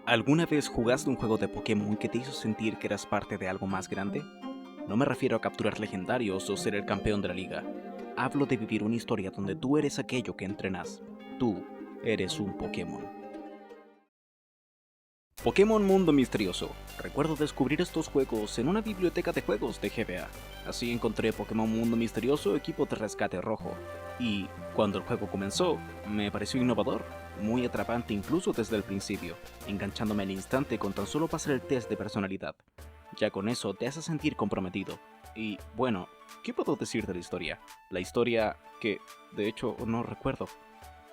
¿Alguna vez jugaste un juego de Pokémon que te hizo sentir que eras parte de algo más grande? No me refiero a capturar legendarios o ser el campeón de la liga. Hablo de vivir una historia donde tú eres aquello que entrenas. Tú eres un Pokémon. Pokémon Mundo Misterioso. Recuerdo descubrir estos juegos en una biblioteca de juegos de GBA. Así encontré Pokémon Mundo Misterioso Equipo de Rescate Rojo. Y cuando el juego comenzó, me pareció innovador, muy atrapante incluso desde el principio, enganchándome al instante con tan solo pasar el test de personalidad. Ya con eso te hace sentir comprometido. Y bueno, ¿qué puedo decir de la historia? La historia que, de hecho, no recuerdo.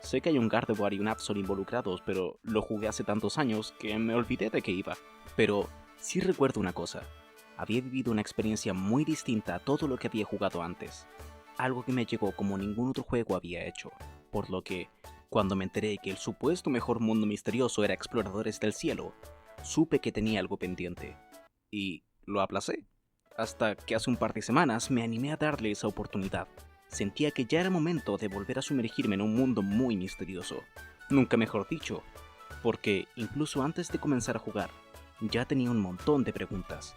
Sé que hay un Gardevoir y un Absol involucrados, pero lo jugué hace tantos años que me olvidé de qué iba. Pero sí recuerdo una cosa. Había vivido una experiencia muy distinta a todo lo que había jugado antes. Algo que me llegó como ningún otro juego había hecho. Por lo que, cuando me enteré que el supuesto mejor mundo misterioso era Exploradores del Cielo, supe que tenía algo pendiente. Y lo aplacé. Hasta que hace un par de semanas me animé a darle esa oportunidad. Sentía que ya era momento de volver a sumergirme en un mundo muy misterioso. Nunca mejor dicho, porque incluso antes de comenzar a jugar, ya tenía un montón de preguntas.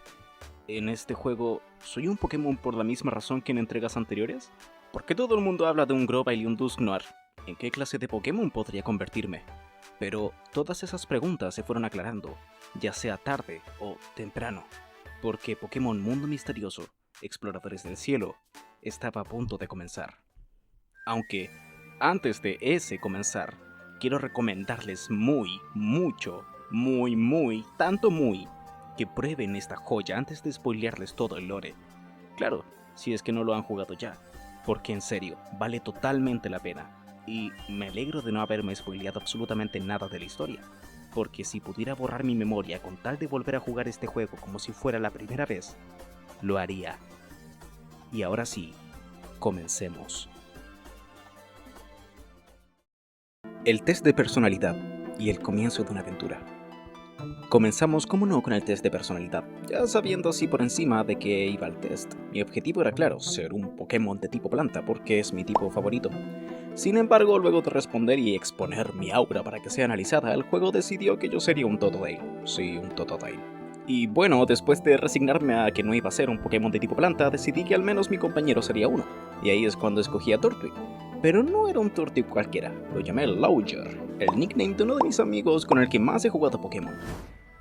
¿En este juego soy un Pokémon por la misma razón que en entregas anteriores? ¿Por qué todo el mundo habla de un Grovyle y un Dusknoir? ¿En qué clase de Pokémon podría convertirme? Pero todas esas preguntas se fueron aclarando, ya sea tarde o temprano, porque Pokémon Mundo Misterioso, Exploradores del Cielo, estaba a punto de comenzar. Aunque, antes de ese comenzar, quiero recomendarles tanto muy, que prueben esta joya antes de spoilearles todo el lore. Claro, si es que no lo han jugado ya, porque en serio, vale totalmente la pena. Y me alegro de no haberme spoileado absolutamente nada de la historia, porque si pudiera borrar mi memoria con tal de volver a jugar este juego como si fuera la primera vez, lo haría. Y ahora sí, comencemos. El test de personalidad y el comienzo de una aventura. Comenzamos, como no, con el test de personalidad, ya sabiendo así por encima de qué iba el test. Mi objetivo era claro, ser un Pokémon de tipo planta, porque es mi tipo favorito. Sin embargo, luego de responder y exponer mi aura para que sea analizada, el juego decidió que yo sería un Totodile. Sí, un Totodile. Y bueno, después de resignarme a que no iba a ser un Pokémon de tipo planta, decidí que al menos mi compañero sería uno. Y ahí es cuando escogí a Turtwig. Pero no era un Turtwig cualquiera, lo llamé Lauger, el nickname de uno de mis amigos con el que más he jugado Pokémon.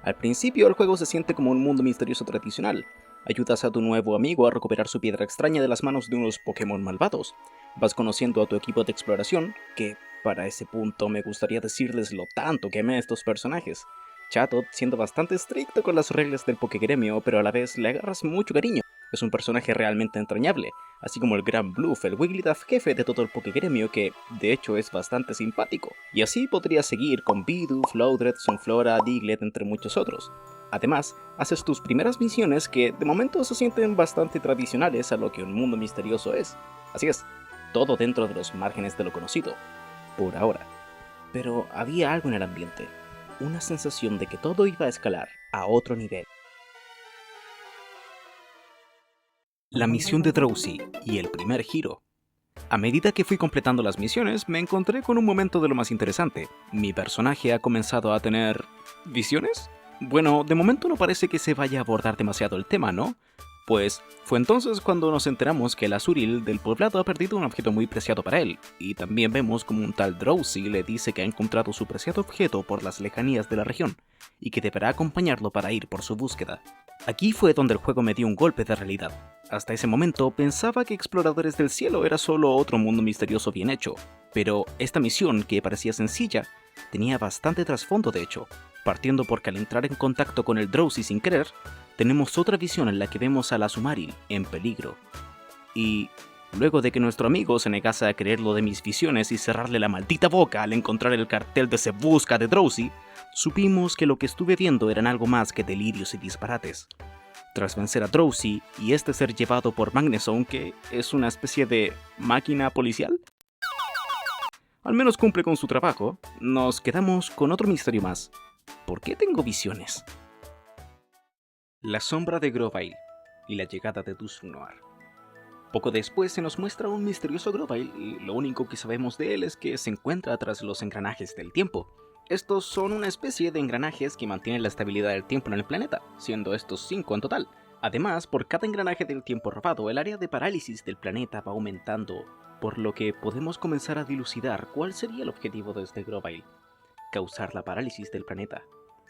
Al principio el juego se siente como un mundo misterioso tradicional. Ayudas a tu nuevo amigo a recuperar su piedra extraña de las manos de unos Pokémon malvados. Vas conociendo a tu equipo de exploración, que para ese punto me gustaría decirles lo tanto que amé a estos personajes. Chatot siendo bastante estricto con las reglas del Pokégremio, pero a la vez le agarras mucho cariño. Es un personaje realmente entrañable, así como el Gran Bluff, el Wigglytuff jefe de todo el Pokégremio que, de hecho, es bastante simpático. Y así podría seguir con Bidoof, Loudred, Sunflora, Diglett, entre muchos otros. Además, haces tus primeras misiones que de momento se sienten bastante tradicionales a lo que un mundo misterioso es. Así es, todo dentro de los márgenes de lo conocido, por ahora. Pero había algo en el ambiente, una sensación de que todo iba a escalar a otro nivel. La misión de Drowsy y el primer giro. A medida que fui completando las misiones, me encontré con un momento de lo más interesante. Mi personaje ha comenzado a tener... ¿visiones? Bueno, de momento no parece que se vaya a abordar demasiado el tema, ¿no? Pues fue entonces cuando nos enteramos que el Azuril del poblado ha perdido un objeto muy preciado para él, y también vemos como un tal Drowsy le dice que ha encontrado su preciado objeto por las lejanías de la región, y que deberá acompañarlo para ir por su búsqueda. Aquí fue donde el juego me dio un golpe de realidad. Hasta ese momento pensaba que Exploradores del Cielo era solo otro mundo misterioso bien hecho, pero esta misión, que parecía sencilla, tenía bastante trasfondo de hecho, partiendo porque al entrar en contacto con el Drowsy sin querer, tenemos otra visión en la que vemos a la Azumarill en peligro. Y luego de que nuestro amigo se negase a creerlo de mis visiones y cerrarle la maldita boca al encontrar el cartel de Se Busca de Drowsy, supimos que lo que estuve viendo eran algo más que delirios y disparates. Tras vencer a Drowsy y este ser llevado por Magnezone, que es una especie de máquina policial, al menos cumple con su trabajo, nos quedamos con otro misterio más. ¿Por qué tengo visiones? La sombra de Grovyle y la llegada de Dusknoir. Poco después se nos muestra un misterioso Grovyle y lo único que sabemos de él es que se encuentra tras los engranajes del tiempo. Estos son una especie de engranajes que mantienen la estabilidad del tiempo en el planeta, siendo estos 5 en total. Además, por cada engranaje del tiempo robado, el área de parálisis del planeta va aumentando, por lo que podemos comenzar a dilucidar cuál sería el objetivo de este Grovyle: causar la parálisis del planeta.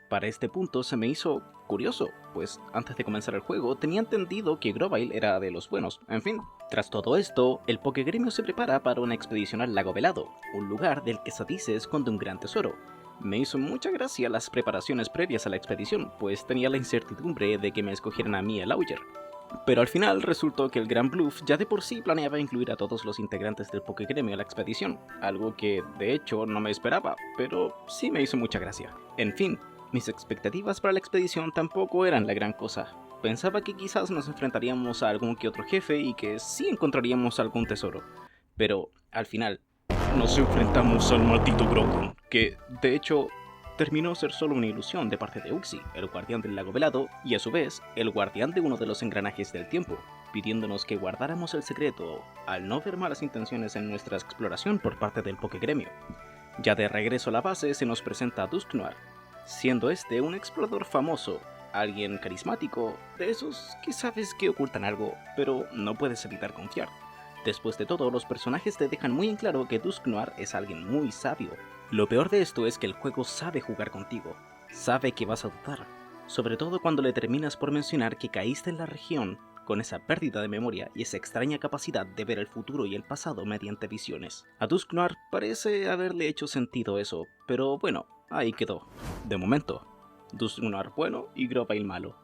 Para este punto se me hizo curioso, pues antes de comenzar el juego tenía entendido que Grovyle era de los buenos. En fin, tras todo esto, el Pokégremio se prepara para una expedición al Lago Velado, un lugar del que se dice esconde un gran tesoro. Me hizo mucha gracia las preparaciones previas a la expedición, pues tenía la incertidumbre de que me escogieran a mí, el Lauger. Pero al final resultó que el Gran Bluff ya de por sí planeaba incluir a todos los integrantes del Pokégremio a la expedición, algo que de hecho no me esperaba, pero sí me hizo mucha gracia. En fin, mis expectativas para la expedición tampoco eran la gran cosa. Pensaba que quizás nos enfrentaríamos a algún que otro jefe y que sí encontraríamos algún tesoro, pero al final nos enfrentamos al maldito Groudon, que de hecho terminó ser solo una ilusión de parte de Uxie, el guardián del lago velado, y a su vez, el guardián de uno de los engranajes del tiempo, pidiéndonos que guardáramos el secreto al no ver malas intenciones en nuestra exploración por parte del Pokégremio. Ya de regreso a la base se nos presenta a Dusknoir, siendo este un explorador famoso, alguien carismático, de esos que sabes que ocultan algo, pero no puedes evitar confiar. Después de todo, los personajes te dejan muy en claro que Dusknoir es alguien muy sabio. Lo peor de esto es que el juego sabe jugar contigo, sabe que vas a dudar, sobre todo cuando le terminas por mencionar que caíste en la región con esa pérdida de memoria y esa extraña capacidad de ver el futuro y el pasado mediante visiones. A Dusknoir parece haberle hecho sentido eso, pero bueno, ahí quedó. De momento, Dusknoir bueno y Grovyle malo.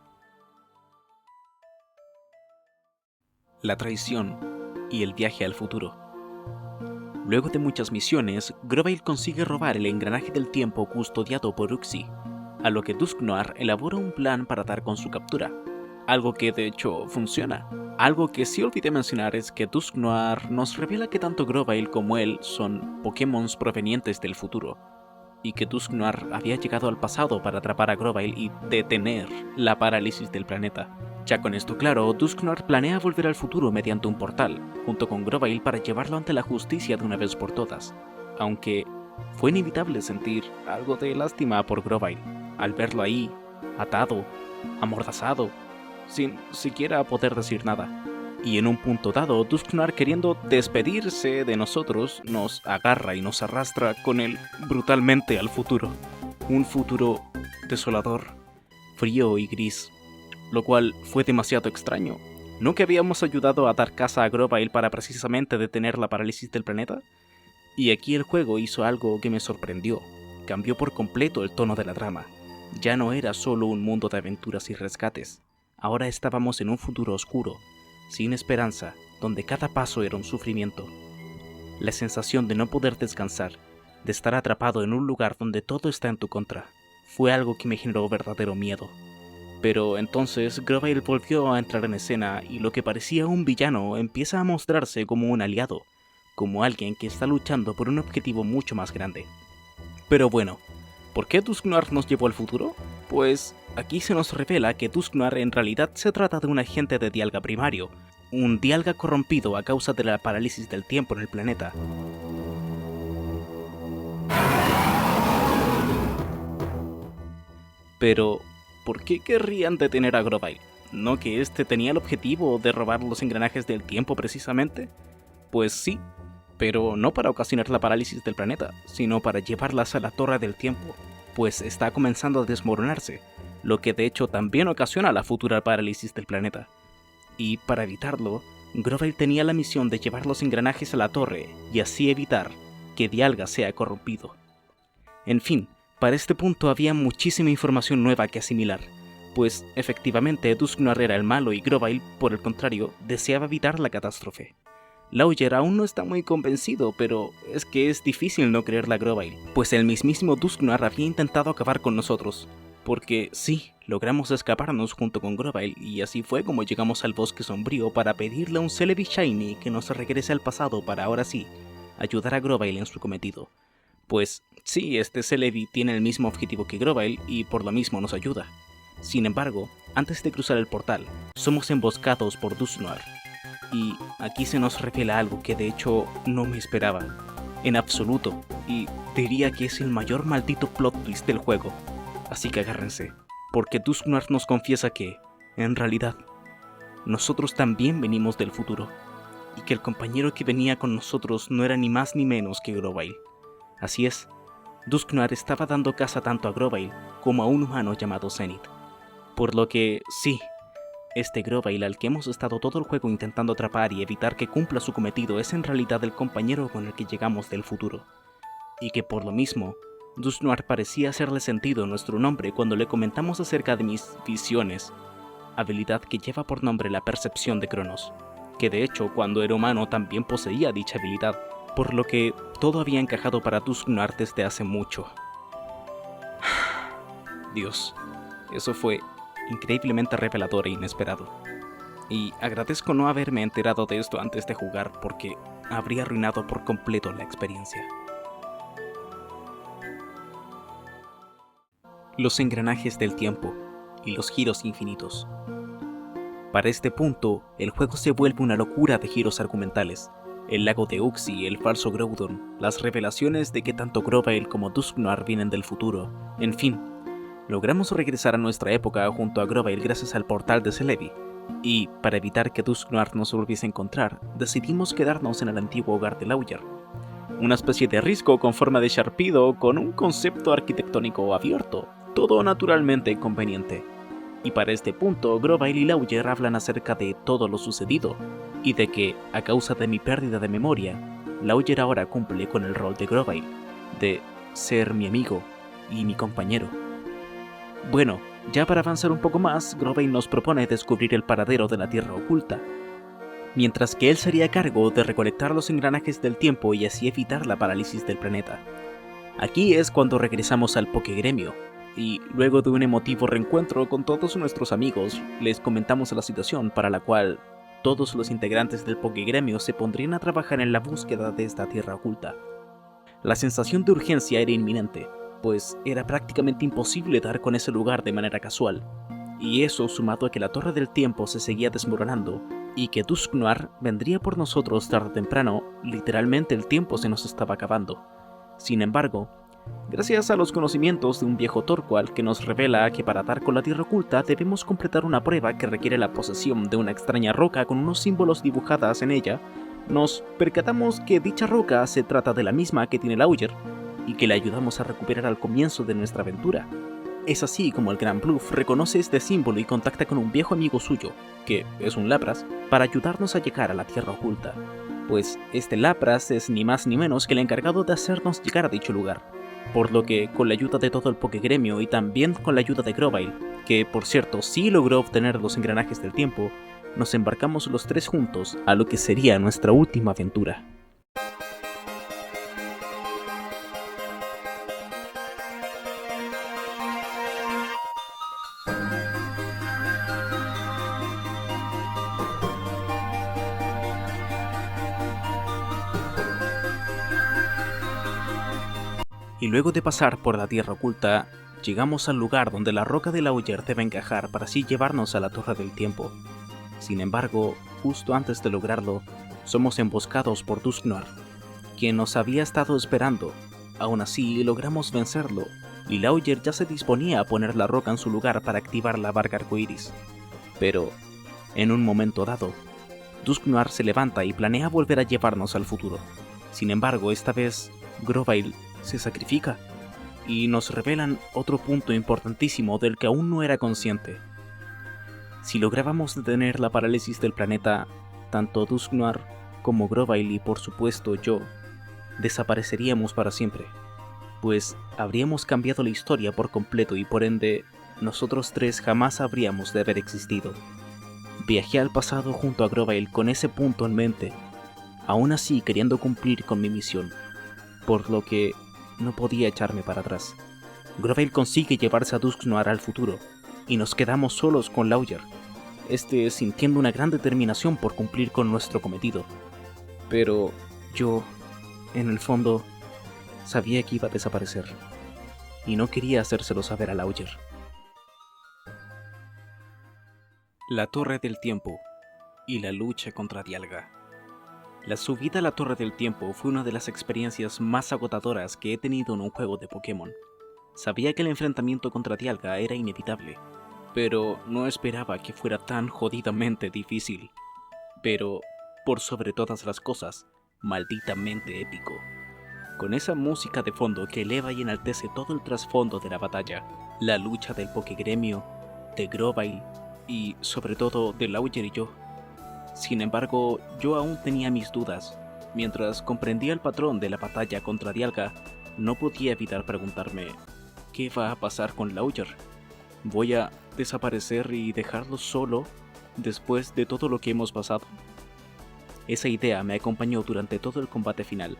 La traición y el viaje al futuro. Luego de muchas misiones, Grovyle consigue robar el engranaje del tiempo custodiado por Uxie, a lo que Dusknoir elabora un plan para dar con su captura, algo que de hecho funciona. Algo que sí olvidé mencionar es que Dusknoir nos revela que tanto Grovyle como él son Pokémon provenientes del futuro, y que Dusknoir había llegado al pasado para atrapar a Grovyle y detener la parálisis del planeta. Ya con esto claro, Dusknoir planea volver al futuro mediante un portal, junto con Grovyle para llevarlo ante la justicia de una vez por todas, aunque fue inevitable sentir algo de lástima por Grovyle, al verlo ahí, atado, amordazado, sin siquiera poder decir nada. Y en un punto dado, Dusknoir, queriendo despedirse de nosotros, nos agarra y nos arrastra con él brutalmente al futuro. Un futuro desolador, frío y gris, lo cual fue demasiado extraño. ¿No que habíamos ayudado a dar caza a Grovyle para precisamente detener la parálisis del planeta? Y aquí el juego hizo algo que me sorprendió. Cambió por completo el tono de la trama. Ya no era solo un mundo de aventuras y rescates. Ahora estábamos en un futuro oscuro, sin esperanza, donde cada paso era un sufrimiento. La sensación de no poder descansar, de estar atrapado en un lugar donde todo está en tu contra, fue algo que me generó verdadero miedo. Pero entonces Grovyle volvió a entrar en escena y lo que parecía un villano empieza a mostrarse como un aliado, como alguien que está luchando por un objetivo mucho más grande. Pero bueno, ¿por qué Dusknoir nos llevó al futuro? Pues aquí se nos revela que Dusknoir en realidad se trata de un agente de Dialga primario, un Dialga corrompido a causa de la parálisis del tiempo en el planeta. Pero ¿por qué querrían detener a Grovyle? ¿No que este tenía el objetivo de robar los engranajes del tiempo precisamente? Pues sí, pero no para ocasionar la parálisis del planeta, sino para llevarlas a la Torre del Tiempo, pues está comenzando a desmoronarse, lo que de hecho también ocasiona la futura parálisis del planeta. Y para evitarlo, Grovyle tenía la misión de llevar los engranajes a la torre y así evitar que Dialga sea corrompido. En fin, para este punto había muchísima información nueva que asimilar, pues efectivamente Dusknoir era el malo y Grovyle, por el contrario, deseaba evitar la catástrofe. Lauger aún no está muy convencido, pero es que es difícil no creerle a Grovyle, pues el mismísimo Dusknoir había intentado acabar con nosotros, porque sí, logramos escaparnos junto con Grovyle y así fue como llegamos al bosque sombrío para pedirle a un Celebi Shiny que nos regrese al pasado para ahora sí, ayudar a Grovyle en su cometido. Pues sí, este Celebi tiene el mismo objetivo que Grovyle y por lo mismo nos ayuda. Sin embargo, antes de cruzar el portal, somos emboscados por Dusknoir. Y aquí se nos revela algo que de hecho no me esperaba, en absoluto. y diría que es el mayor maldito plot twist del juego. Así que agárrense, porque Dusknoir nos confiesa que, en realidad, nosotros también venimos del futuro, y que el compañero que venía con nosotros no era ni más ni menos que Grovyle. Así es, Dusknoir estaba dando caza tanto a Grovyle como a un humano llamado Zenith. Por lo que, sí, este Grovyle al que hemos estado todo el juego intentando atrapar y evitar que cumpla su cometido es en realidad el compañero con el que llegamos del futuro. Y que por lo mismo, Dusknoir parecía hacerle sentido nuestro nombre cuando le comentamos acerca de mis visiones, habilidad que lleva por nombre la percepción de Cronos, que de hecho cuando era humano también poseía dicha habilidad, por lo que todo había encajado para Dusknoir desde hace mucho. Dios, eso fue increíblemente revelador e inesperado. Y agradezco no haberme enterado de esto antes de jugar porque habría arruinado por completo la experiencia. Los engranajes del tiempo y los giros infinitos. Para este punto, el juego se vuelve una locura de giros argumentales. El lago de Uxie, el falso Groudon, las revelaciones de que tanto Grovyle como Dusknoir vienen del futuro, en fin. Logramos regresar a nuestra época junto a Grovyle gracias al portal de Celebi, y, para evitar que Dusknoir nos volviese a encontrar, decidimos quedarnos en el antiguo hogar de Lauger. Una especie de risco con forma de Sharpedo con un concepto arquitectónico abierto, todo naturalmente conveniente. Y para este punto, Grovyle y Lauger hablan acerca de todo lo sucedido, y de que, a causa de mi pérdida de memoria, Lauger ahora cumple con el rol de Grovyle, de ser mi amigo y mi compañero. Bueno, ya para avanzar un poco más, Grovyle nos propone descubrir el paradero de la Tierra Oculta, mientras que él se haría cargo de recolectar los engranajes del tiempo y así evitar la parálisis del planeta. Aquí es cuando regresamos al Pokégremio, y luego de un emotivo reencuentro con todos nuestros amigos, les comentamos la situación para la cual todos los integrantes del Pokégremio se pondrían a trabajar en la búsqueda de esta Tierra Oculta. La sensación de urgencia era inminente, pues era prácticamente imposible dar con ese lugar de manera casual, y eso sumado a que la Torre del Tiempo se seguía desmoronando, y que Dusknoir vendría por nosotros tarde o temprano, literalmente el tiempo se nos estaba acabando. Sin embargo, gracias a los conocimientos de un viejo Torqual que nos revela que para dar con la Tierra Oculta debemos completar una prueba que requiere la posesión de una extraña roca con unos símbolos dibujadas en ella, nos percatamos que dicha roca se trata de la misma que tiene Lauger, y que le ayudamos a recuperar al comienzo de nuestra aventura. Es así como el Gran Bluff reconoce este símbolo y contacta con un viejo amigo suyo, que es un Lapras, para ayudarnos a llegar a la Tierra Oculta, pues este Lapras es ni más ni menos que el encargado de hacernos llegar a dicho lugar. Por lo que, con la ayuda de todo el Pokégremio y también con la ayuda de Grovyle, que por cierto sí logró obtener los engranajes del tiempo, nos embarcamos los tres juntos a lo que sería nuestra última aventura. Y luego de pasar por la Tierra Oculta, llegamos al lugar donde la roca de Lauger debe encajar para así llevarnos a la Torre del Tiempo. Sin embargo, justo antes de lograrlo, somos emboscados por Dusknoir, quien nos había estado esperando. Aún así, logramos vencerlo, y Lauger ya se disponía a poner la roca en su lugar para activar la Varga Arcoiris. Pero, en un momento dado, Dusknoir se levanta y planea volver a llevarnos al futuro. Sin embargo, esta vez, Grovyle se sacrifica, y nos revelan otro punto importantísimo del que aún no era consciente. Si lográbamos detener la parálisis del planeta, tanto Dusknoir como Grovyle y por supuesto yo, desapareceríamos para siempre, pues habríamos cambiado la historia por completo y por ende, nosotros tres jamás habríamos de haber existido. Viajé al pasado junto a Grovyle con ese punto en mente, aún así queriendo cumplir con mi misión, por lo que no podía echarme para atrás. Grovyle consigue llevarse a Dusknoir al futuro, y nos quedamos solos con Lauger, sintiendo una gran determinación por cumplir con nuestro cometido. Pero yo, en el fondo, sabía que iba a desaparecer, y no quería hacérselo saber a Lauger. La Torre del Tiempo y la lucha contra Dialga. La subida a la Torre del Tiempo fue una de las experiencias más agotadoras que he tenido en un juego de Pokémon. Sabía que el enfrentamiento contra Dialga era inevitable, pero no esperaba que fuera tan jodidamente difícil. Pero, por sobre todas las cosas, malditamente épico. Con esa música de fondo que eleva y enaltece todo el trasfondo de la batalla, la lucha del Pokégremio, de Grovyle y, sobre todo, de Lauger y yo. Sin embargo, yo aún tenía mis dudas. Mientras comprendía el patrón de la batalla contra Dialga, no podía evitar preguntarme, ¿qué va a pasar con Lauger? ¿Voy a desaparecer y dejarlo solo después de todo lo que hemos pasado? Esa idea me acompañó durante todo el combate final,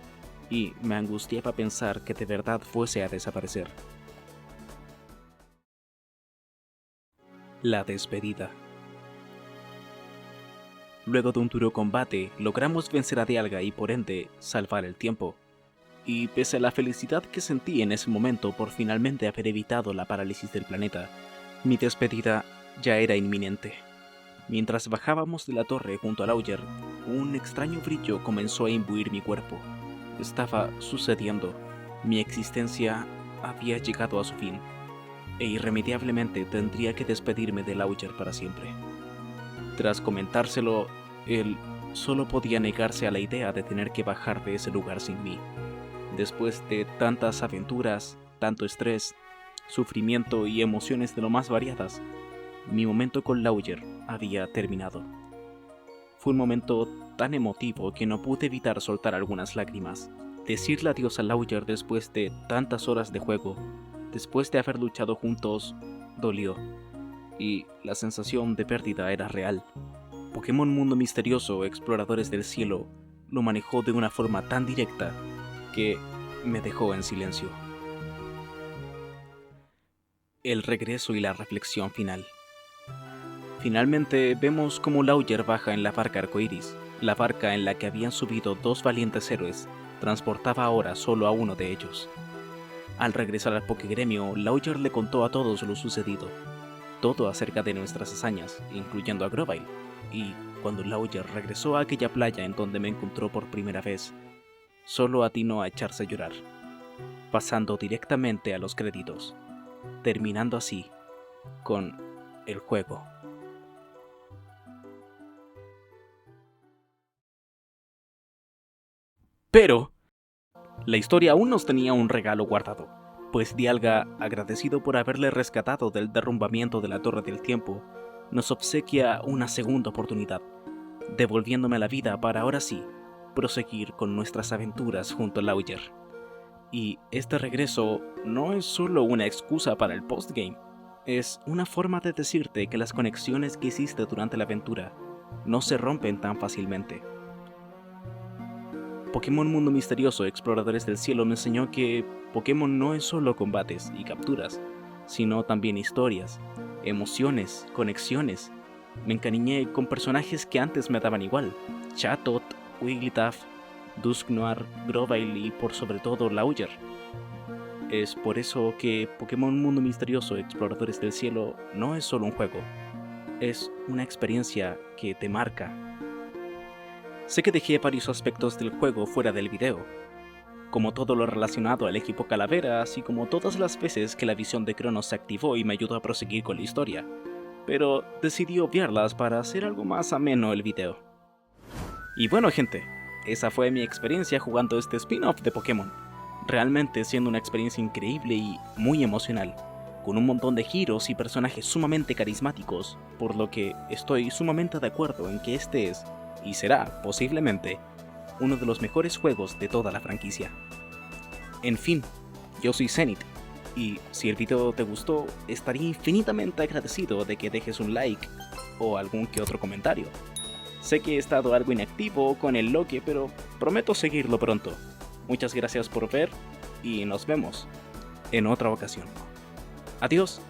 y me angustiaba pensar que de verdad fuese a desaparecer. La despedida. Luego de un duro combate, logramos vencer a Dialga y por ende, salvar el tiempo. Y pese a la felicidad que sentí en ese momento por finalmente haber evitado la parálisis del planeta, mi despedida ya era inminente. Mientras bajábamos de la torre junto a Lauger, un extraño brillo comenzó a imbuir mi cuerpo. Estaba sucediendo. Mi existencia había llegado a su fin, e irremediablemente tendría que despedirme de Lauger para siempre. Tras comentárselo, él solo podía negarse a la idea de tener que bajar de ese lugar sin mí. Después de tantas aventuras, tanto estrés, sufrimiento y emociones de lo más variadas, mi momento con Lauger había terminado. Fue un momento tan emotivo que no pude evitar soltar algunas lágrimas. Decirle adiós a Lauger después de tantas horas de juego, después de haber luchado juntos, dolió. Y la sensación de pérdida era real. Pokémon Mundo Misterioso Exploradores del Cielo lo manejó de una forma tan directa que me dejó en silencio. El regreso y la reflexión final. Finalmente vemos cómo Lauger baja en la barca arcoiris. La barca en la que habían subido dos valientes héroes transportaba ahora solo a uno de ellos. Al regresar al Pokégremio, Lauger le contó a todos lo sucedido. Todo acerca de nuestras hazañas, incluyendo a Grovyle, y cuando Lauger regresó a aquella playa en donde me encontró por primera vez, solo atinó a echarse a llorar, pasando directamente a los créditos, terminando así con el juego. Pero la historia aún nos tenía un regalo guardado, pues Dialga, agradecido por haberle rescatado del derrumbamiento de la Torre del Tiempo, nos obsequia una segunda oportunidad, devolviéndome la vida para ahora sí, proseguir con nuestras aventuras junto a Lauger. Y este regreso no es solo una excusa para el postgame, es una forma de decirte que las conexiones que hiciste durante la aventura no se rompen tan fácilmente. Pokémon Mundo Misterioso Exploradores del Cielo me enseñó que Pokémon no es solo combates y capturas, sino también historias, emociones, conexiones. Me encariñé con personajes que antes me daban igual: Chatot, Wigglytuff, Dusknoir, Grovyle y por sobre todo Lauger. Es por eso que Pokémon Mundo Misterioso Exploradores del Cielo no es solo un juego, es una experiencia que te marca. Sé que dejé varios aspectos del juego fuera del video, como todo lo relacionado al equipo Calavera, así como todas las veces que la visión de Cronos se activó y me ayudó a proseguir con la historia, pero decidí obviarlas para hacer algo más ameno el video. Y bueno gente, esa fue mi experiencia jugando este spin-off de Pokémon, realmente siendo una experiencia increíble y muy emocional, con un montón de giros y personajes sumamente carismáticos, por lo que estoy sumamente de acuerdo en que este es, y será, posiblemente, uno de los mejores juegos de toda la franquicia. En fin, yo soy Zenith, y si el video te gustó, estaría infinitamente agradecido de que dejes un like o algún que otro comentario. Sé que he estado algo inactivo con el Loque, pero prometo seguirlo pronto. Muchas gracias por ver, y nos vemos en otra ocasión. Adiós.